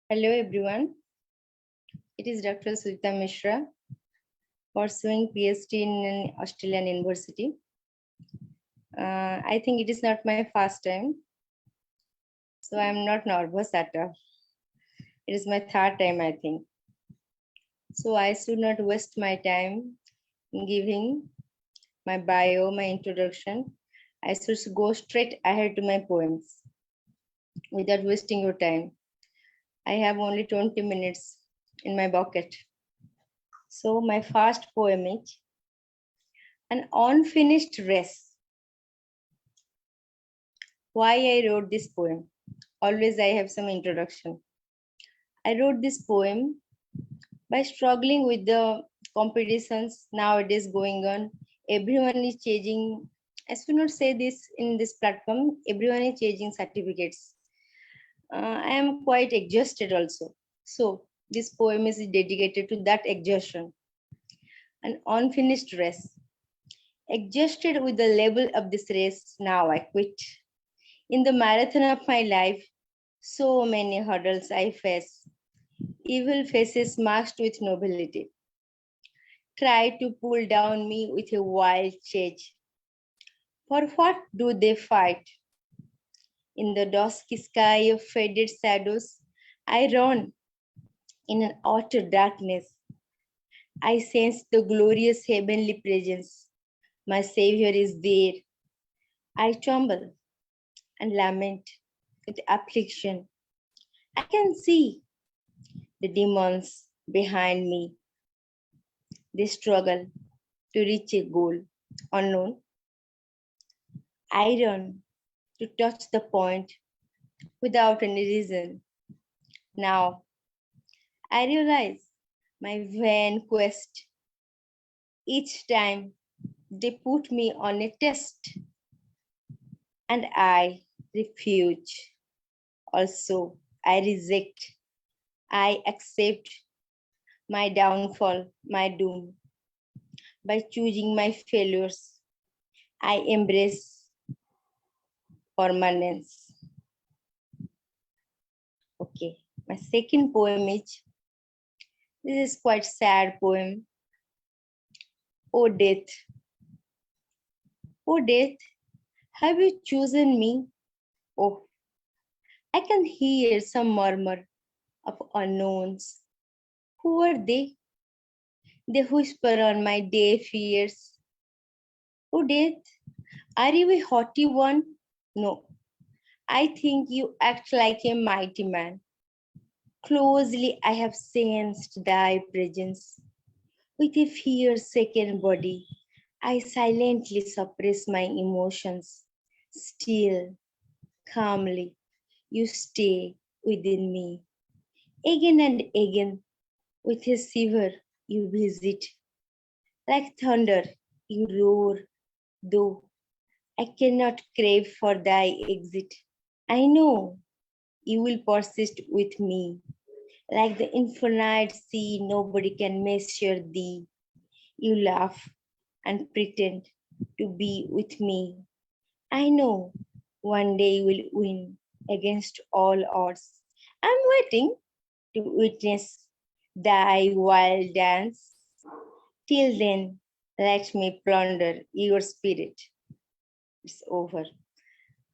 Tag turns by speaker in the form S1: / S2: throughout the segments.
S1: Hello everyone, it is Dr. Sudipta Mishra, pursuing PhD in an Australian university. I think it is not my first time, so I am not nervous at all. It is my third time, I think. So I should not waste my time in giving my bio, my introduction. I should go straight ahead to my poems without wasting your time. I have only 20 minutes in my bucket. So my first poem is An Unfinished Race. Why I wrote this poem? Always I have some introduction. I wrote this poem by struggling with the competitions nowadays going on. Everyone is changing, I should not say this in this platform, everyone is changing certificates. I am quite exhausted also. So this poem is dedicated to that exhaustion. An unfinished race. Exhausted with the level of this race, now I quit. In the marathon of my life, so many hurdles I face. Evil faces masked with nobility try to pull down me with a wild chase. For what do they fight? In the dusky sky of faded shadows, I run in an utter darkness. I sense the glorious heavenly presence. My Savior is there. I tremble and lament with affliction. I can see the demons behind me. They struggle to reach a goal unknown. I run to touch the point without any reason. Now I realize my vain quest. Each time they put me on a test and I refuse. Also, I reject. I accept my downfall, my doom. By choosing my failures, I embrace permanence. Okay, my second poem is, this is quite sad poem. Oh death, oh death, have you chosen me? Oh, I can hear some murmur of unknowns. Who are they? They whisper on my deaf ears. Oh death, are you a haughty one? No, I think you act like a mighty man. Closely I have sensed thy presence. With a fear-shaken body, I silently suppress my emotions. Still, calmly, you stay within me. Again and again, with a shiver, you visit. Like thunder, you roar, though I cannot crave for thy exit. I know you will persist with me. Like the infinite sea, nobody can measure thee. You laugh and pretend to be with me. I know one day you will win against all odds. I'm waiting to witness thy wild dance. Till then, let me plunder your spirit. It's over.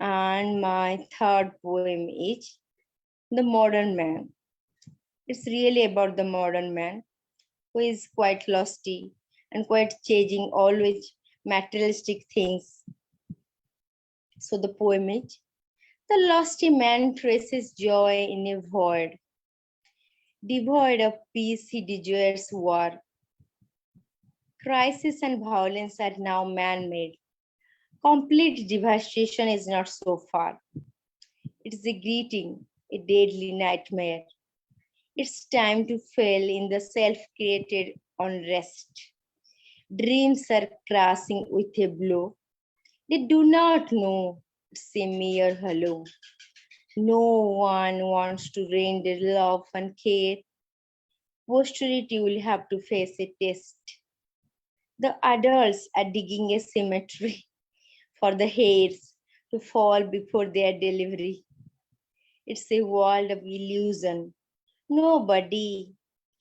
S1: And my third poem is The Modern Man. It's really about the modern man who is quite lusty and quite chasing always materialistic things. So the poem is The lusty man traces joy in a void. Devoid of peace, he desires war. Crisis and violence are now man-made. Complete devastation is not so far. It is a greeting, a deadly nightmare. It's time to fail in the self-created unrest. Dreams are crashing with a blow. They do not know it's a mere hello. No one wants to render love and care. Posterity will have to face a test. The adults are digging a cemetery for the hairs to fall before their delivery. It's a world of illusion. Nobody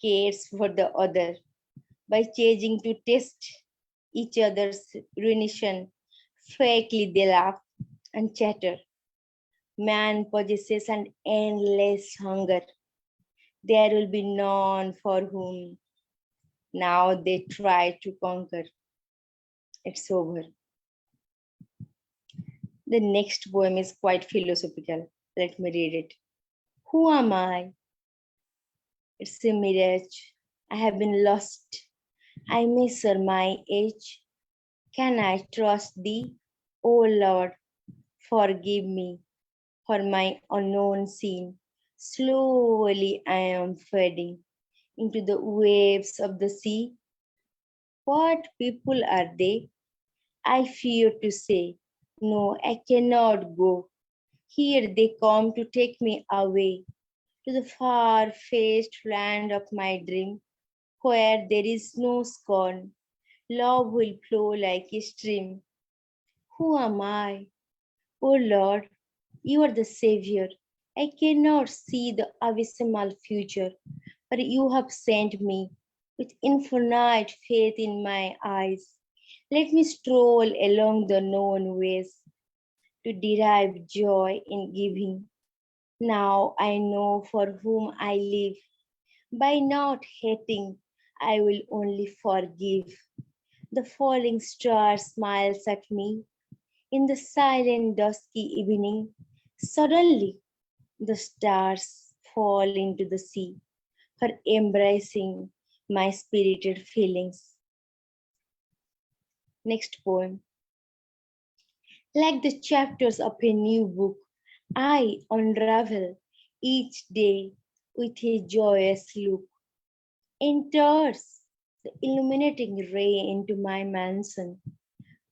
S1: cares for the other. By changing to test each other's ruination, fakely they laugh and chatter. Man possesses an endless hunger. There will be none for whom now they try to conquer. It's over. The next poem is quite philosophical. Let me read it. Who am I? It's a mirage. I have been lost. I measure my age. Can I trust thee? O Lord, forgive me for my unknown sin. Slowly I am fading into the waves of the sea. What people are they? I fear to say, no, I cannot go. Here they come to take me away to the far-fetched land of my dream, where there is no scorn. Love will flow like a stream. Who am I? O Lord, you are the Savior. I cannot see the abysmal future, but you have sent me with infinite faith in my eyes. Let me stroll along the known ways to derive joy in giving. Now I know for whom I live. By not hating, I will only forgive. The falling star smiles at me in the silent dusky evening. Suddenly, the stars fall into the sea for embracing my spirited feelings. Next poem. Like the chapters of a new book, I unravel each day with a joyous look. Enters the illuminating ray into my mansion.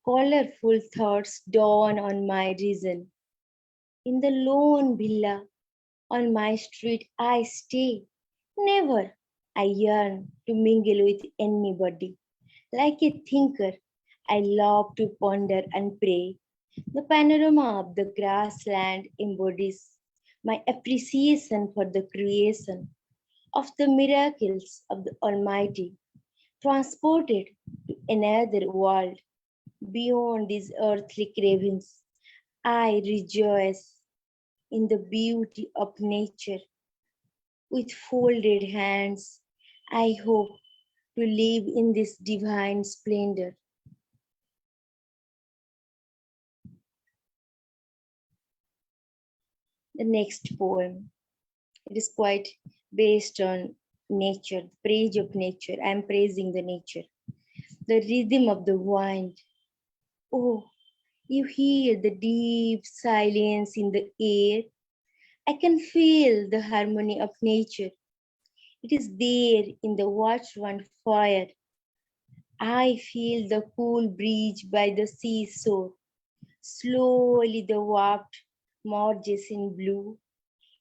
S1: Colorful thoughts dawn on my reason. In the lone villa on my street I stay. Never I yearn to mingle with anybody. Like a thinker, I love to ponder and pray. The panorama of the grassland embodies my appreciation for the creation of the miracles of the Almighty, transported to another world beyond these earthly cravings. I rejoice in the beauty of nature. With folded hands, I hope to live in this divine splendor. The next poem, it is quite based on nature, the praise of nature. I am praising the nature. The rhythm of the wind. Oh, you hear the deep silence in the air. I can feel the harmony of nature. It is there in the watchword fire. I feel the cool breeze by the seashore. Slowly the waft merges in blue.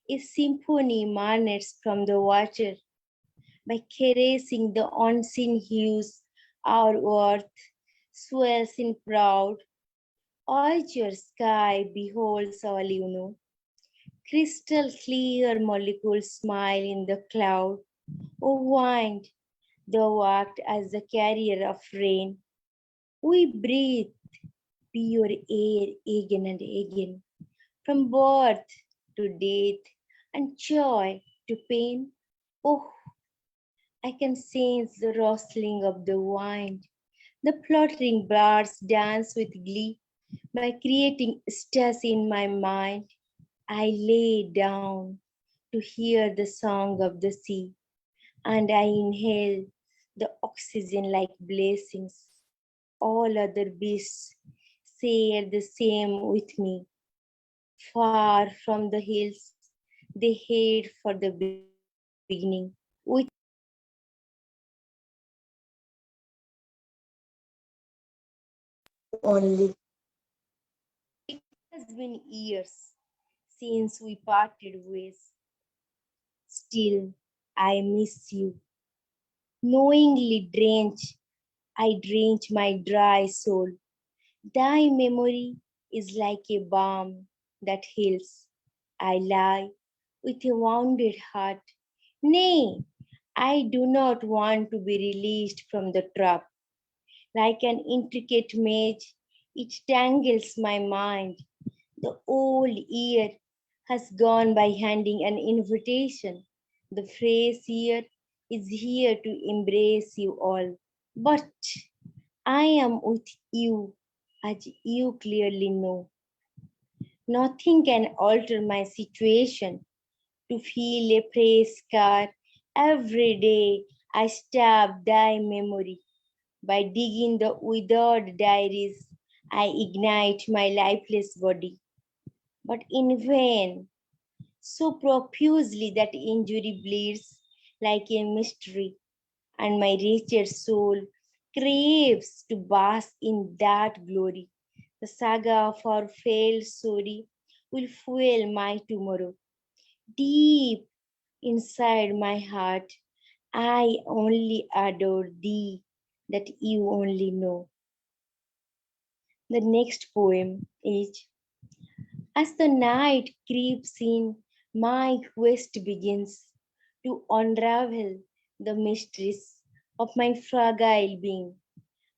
S1: A symphony emanates from the water. By caressing the unseen hues, our earth swells in proud. Azure sky beholds all you know. Crystal clear molecules smile in the cloud. O wind, thou art as the carrier of rain. We breathe pure air again and again. From birth to death and joy to pain. Oh, I can sense the rustling of the wind. The fluttering birds dance with glee by creating ecstasy in my mind. I lay down to hear the song of the sea, and I inhale the oxygen like blessings. All other beasts share the same with me. Far from the hills, they head for the beginning. With only. It has been years since we parted ways. Still, I miss you. Knowingly I drench my dry soul. Thy memory is like a balm that heals. I lie with a wounded heart, Nay, I do not want to be released from the trap. Like an intricate maze, it tangles my mind. The old year has gone by handing an invitation. The phrase here is here to embrace you all. But I am with you, as you clearly know. Nothing can alter my situation. To feel a praise scar every day, I stab thy memory. By digging the withered diaries, I ignite my lifeless body. But in vain, so profusely that injury bleeds like a mystery, and my wretched soul craves to bask in that glory. The saga of our failed story will fuel my tomorrow. Deep inside my heart, I only adore thee, that you only know. The next poem is: as the night creeps in, my quest begins to unravel the mysteries of my fragile being.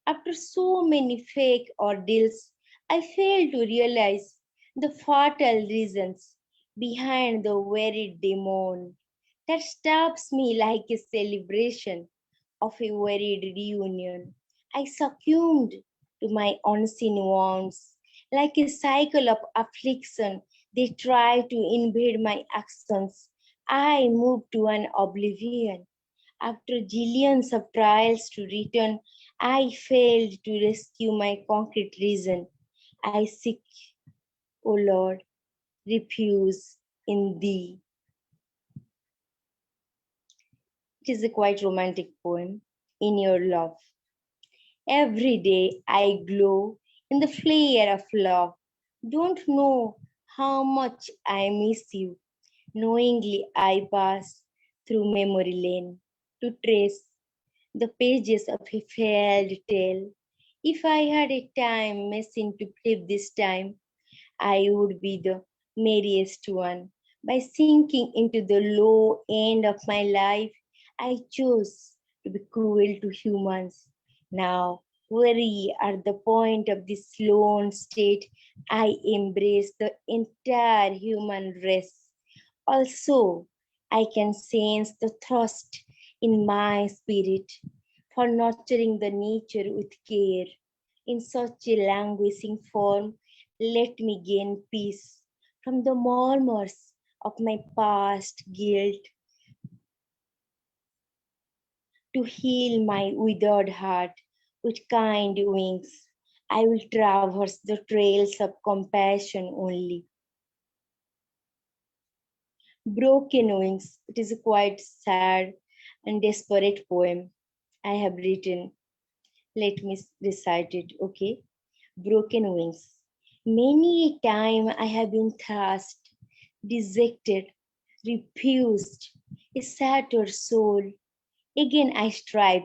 S1: After so many fake ordeals, I fail to realize the fatal reasons behind the very demon that stabs me like a celebration of a worried reunion. I succumbed to my unseen wounds. Like a cycle of affliction, they try to invade my actions. I move to an oblivion. After zillions of trials to return, I failed to rescue my concrete reason. I seek, O Lord, refuge in thee. It is a quite romantic poem. In your love, every day I glow in the flare of love. Don't know how much I miss you. Knowingly I pass through memory lane to trace the pages of a failed tale. If I had a time machine to flip this time, I would be the merriest one. By sinking into the low end of my life, I chose to be cruel to humans. Now, weary at the point of this lone state, I embrace the entire human race. Also, I can sense the thirst in my spirit for nurturing the nature with care. In such a languishing form, let me gain peace from the murmurs of my past guilt to heal my withered heart with kind wings. I will traverse the trails of compassion only. Broken Wings. It is a quite sad and desperate poem I have written. Let me recite it, okay? Broken Wings. Many a time I have been thrust, dejected, refused, a shattered soul. Again I strive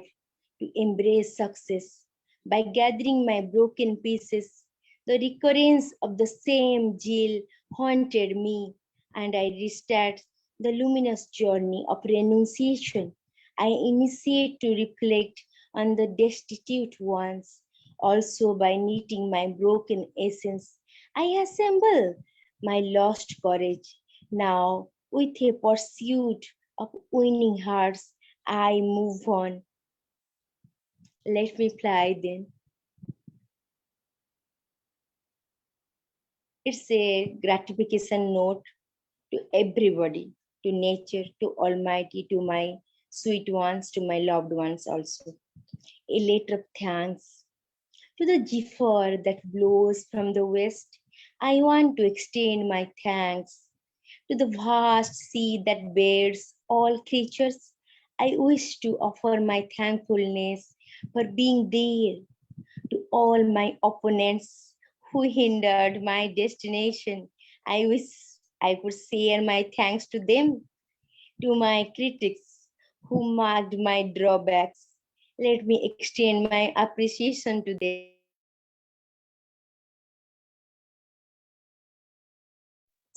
S1: to embrace success by gathering my broken pieces. The recurrence of the same jail haunted me, and I restart the luminous journey of renunciation. I initiate to reflect on the destitute ones. Also, by knitting my broken essence, I assemble my lost courage. Now, with a pursuit of winning hearts, I move on. Let me fly then. It's a gratification note to everybody, to nature, to Almighty, to my sweet ones, to my loved ones also. A letter of thanks to the zephyr that blows from the west. I want to extend my thanks to the vast sea that bears all creatures. I wish to offer my thankfulness for being there to all my opponents who hindered my destination. I wish I could share my thanks to them, to my critics who marked my drawbacks. Let me extend my appreciation to them.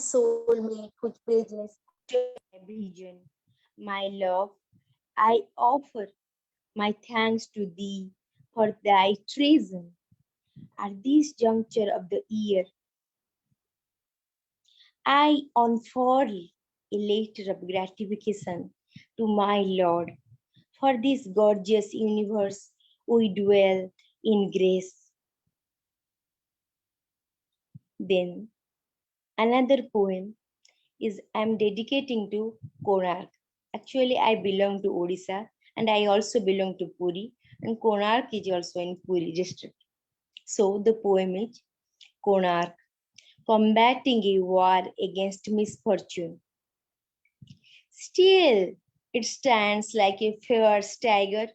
S1: To my soulmate whose presence altered my vision. My love, I offer my thanks to thee for thy treason. At this juncture of the year, I unfurl a letter of gratification to my Lord. For this gorgeous universe we dwell in grace. Then another poem is I'm dedicating to Konark. Actually, I belong to Odisha and I also belong to Puri, and Konark is also in Puri district. So the poem is Konark, combating a war against misfortune. Still, it stands like a fierce tiger,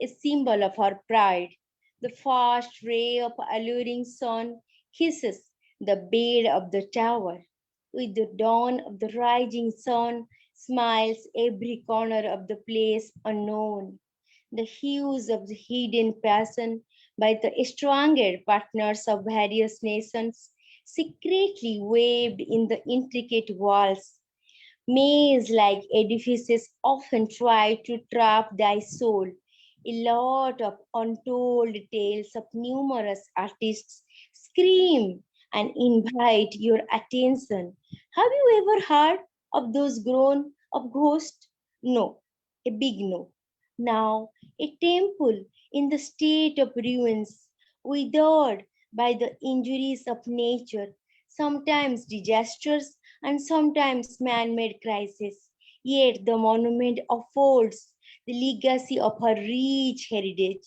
S1: a symbol of our pride. The fast ray of alluring sun kisses the bed of the tower. With the dawn of the rising sun, smiles every corner of the place unknown. The hues of the hidden passion by the stronger partners of various nations, secretly waved in the intricate walls. Maze like edifices often try to trap thy soul. A lot of untold tales of numerous artists scream and invite your attention. Have you ever heard of those groan of ghosts? No, a big no. Now, a temple in the state of ruins, withered by the injuries of nature, sometimes disasters and sometimes man-made crisis. Yet the monument affords the legacy of her rich heritage,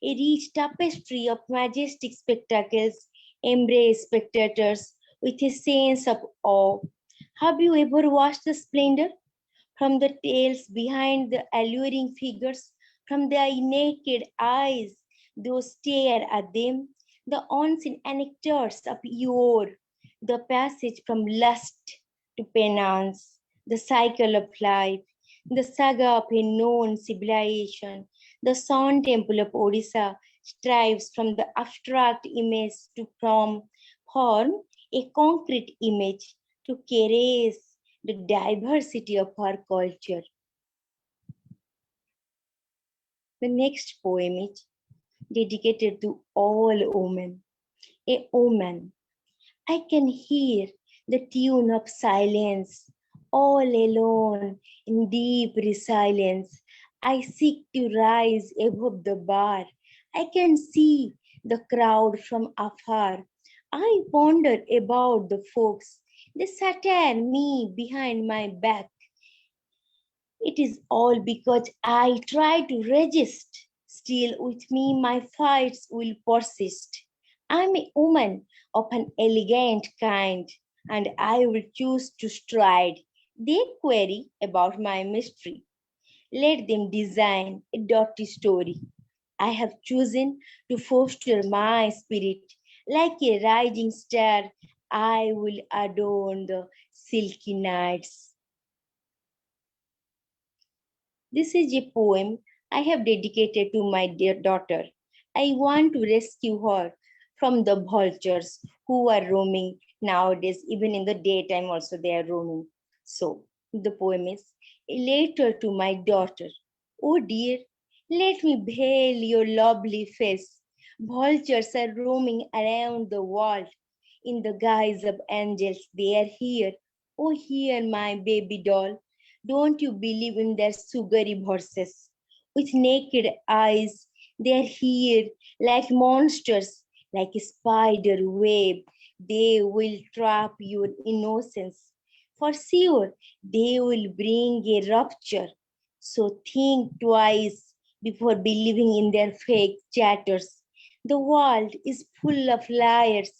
S1: a rich tapestry of majestic spectacles, embrace spectators with a sense of awe. Have you ever watched the splendor? From the tales behind the alluring figures, from their naked eyes, those stare at them, the unseen anecdotes of yore, the passage from lust to penance, the cycle of life, the saga of a known civilization, the sun temple of Odisha strives from the abstract image to form a concrete image to caress the diversity of our culture. The next poem is dedicated to all women. A woman, I can hear the tune of silence, all alone in deep resilience. I seek to rise above the bar. I can see the crowd from afar. I wonder about the folks. They satire me behind my back. It is all because I try to resist. Still, with me, my fights will persist. I'm a woman of an elegant kind, and I will choose to stride. They query about my mystery. Let them design a dirty story. I have chosen to foster my spirit. Like a rising star, I will adorn the silky nights. This is a poem I have dedicated to my dear daughter. I want to rescue her from the vultures who are roaming nowadays, even in the daytime, also they are roaming. So, the poem is a letter to my daughter. Oh dear, let me veil your lovely face. Vultures are roaming around the world in the guise of angels. They are here. Oh, here, my baby doll. Don't you believe in their sugary voices? With naked eyes, they are here like monsters, like a spider web. They will trap your innocence. For sure, they will bring a rupture. So think twice before believing in their fake chatters. The world is full of liars.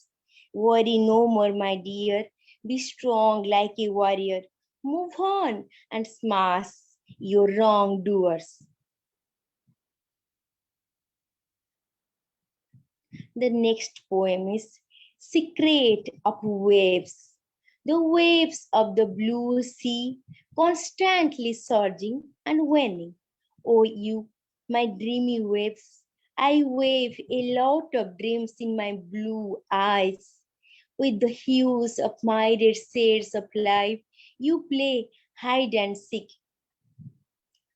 S1: Worry no more, my dear. Be strong like a warrior. Move on and smash your wrongdoers. The next poem is Secret of Waves. The waves of the blue sea constantly surging and waning. Oh, you, my dreamy waves, I wave a lot of dreams in my blue eyes. With the hues of myriad shades of life, you play hide and seek.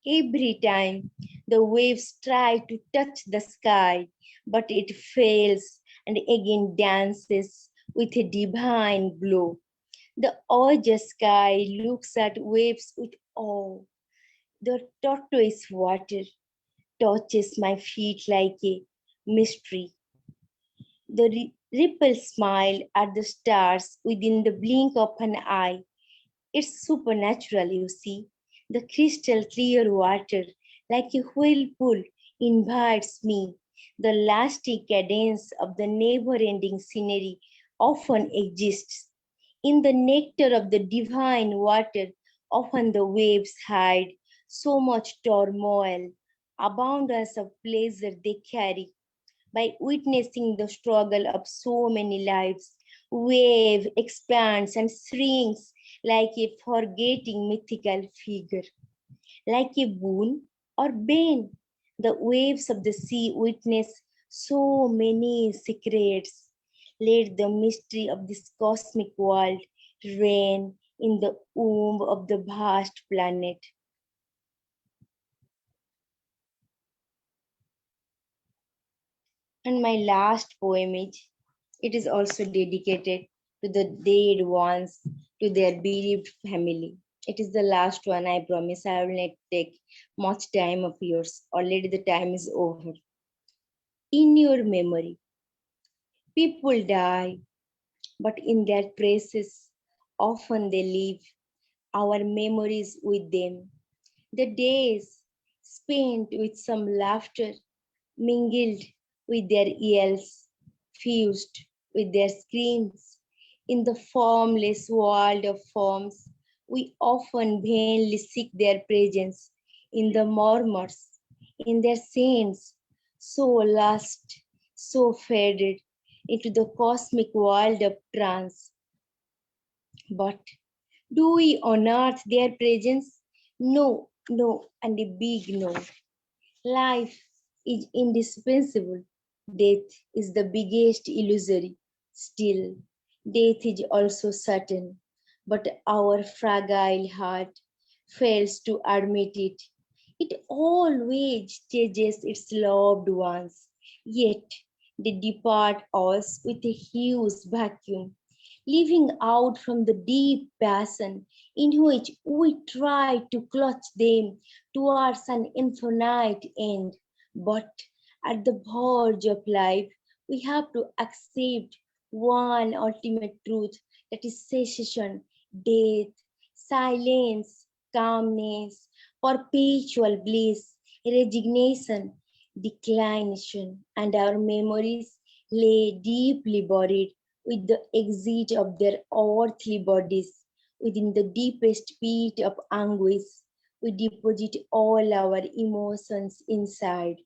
S1: Every time the waves try to touch the sky, but it fails and again dances with a divine glow. The gorgeous sky looks at waves with awe. The tortoise water touches my feet like a mystery. The ripples smile at the stars within the blink of an eye. It's supernatural, you see. The crystal clear water, like a whirlpool, invites me. The lasting cadence of the never ending scenery often exists. In the nectar of the divine water, often the waves hide so much turmoil, abundance of pleasure they carry. By witnessing the struggle of so many lives, wave expands and shrinks like a forgetting mythical figure, like a boon or bane. The waves of the sea witness so many secrets. Let the mystery of this cosmic world reign in the womb of the vast planet. And my last poem is, it is also dedicated to the dead ones, to their bereaved family. It is the last one, I promise. I will not take much time of yours. Already the time is over. In your memory, people die, but in their praises, often they live our memories with them. The days spent with some laughter, mingled with their yells, fused with their screams. In the formless world of forms, we often vainly seek their presence in the murmurs, in their scenes, so lost, so faded into the cosmic world of trance. But do we unearth their presence? No, no, and a big no. Life is indispensable. Death is the biggest illusory. Still, death is also certain. But our fragile heart fails to admit it. It always chases its loved ones. Yet, they depart us with a huge vacuum, leaving out from the deep passion in which we try to clutch them towards an infinite end. But at the verge of life, we have to accept one ultimate truth, that is cessation, death, silence, calmness, perpetual bliss, resignation, declination, and our memories lay deeply buried with the exit of their earthly bodies. Within the deepest pit of anguish, we deposit all our emotions inside.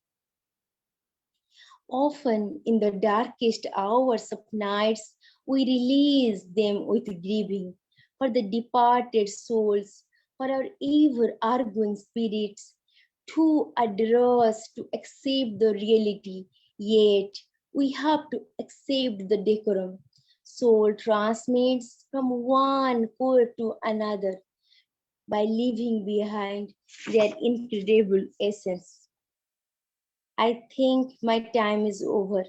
S1: Often in the darkest hours of nights, we release them with grieving for the departed souls, for our ever arguing spirits, too adverse to accept the reality. Yet we have to accept the decorum. Soul transmits from one core to another by leaving behind their incredible essence. I think my time is over.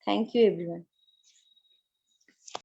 S1: Thank you, everyone.